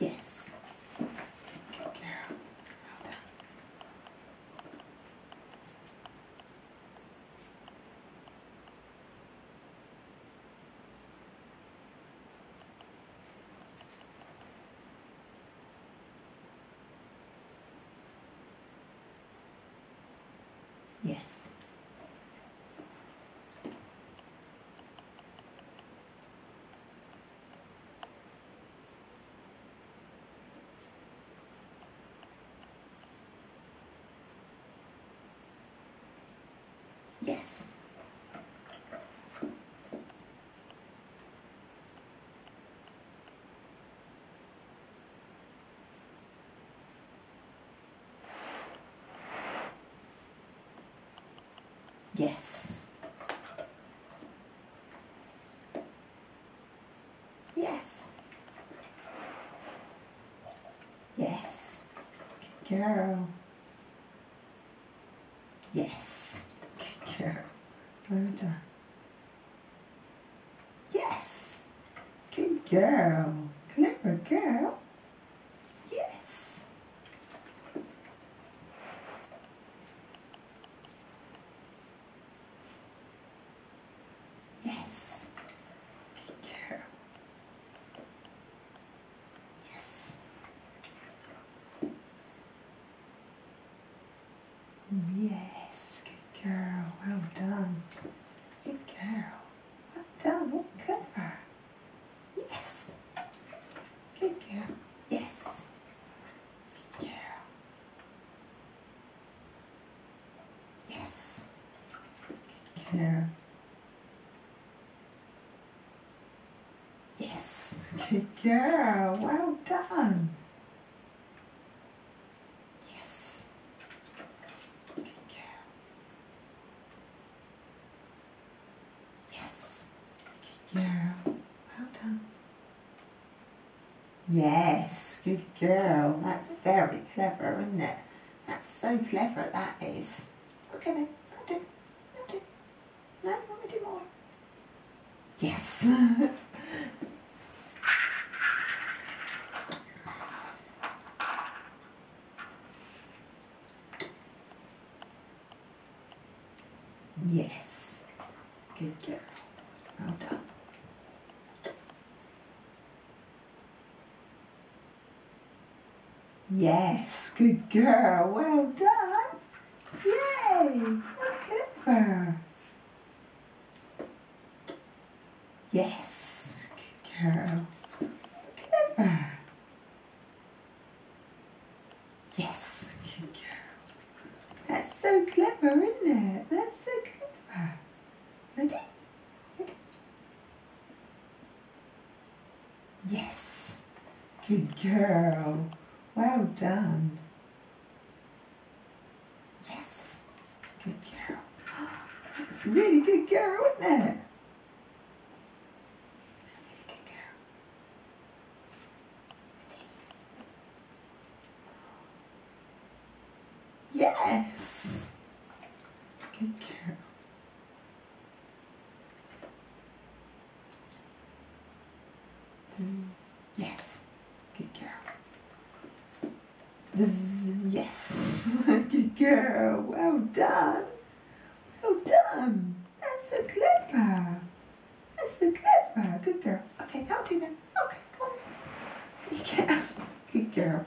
Yes. Good girl. Well done. Yes. Yes. Yes. Yes. Yes. Good girl. Yes. Good girl. Well done. Yes. Good girl. Clever girl. Yes. Yes. Good girl. Yes. Yes. Good girl. Well done. Good girl. Well done. Oh, clever. Yes. Good girl. Yes. Good girl. Yes. Good girl. Yes. Good girl. Well done. Yes. Good girl. Yes. Good girl. Well done. Yes, good girl. That's very clever, isn't it? That's so clever, that is. Okay then, I'll do. I'll do. No, you want me to do more? Yes. Yes. Good girl. Well done. Yes, good girl. Well done. Yay! Well, clever. Yes, good girl. Clever. Yes, good girl. That's so clever, isn't it? That's so clever. Ready? Ready? Yes. Good girl. Well done. Yes. Good girl. That's a really good girl, isn't it? Really good girl. Ready? Yes. Good girl. Yes. Good girl. Yes. Good girl. Well done. Well done. That's so clever. That's so clever. Good girl. Okay, I'll do then. Okay, go on then. Good girl. Good girl.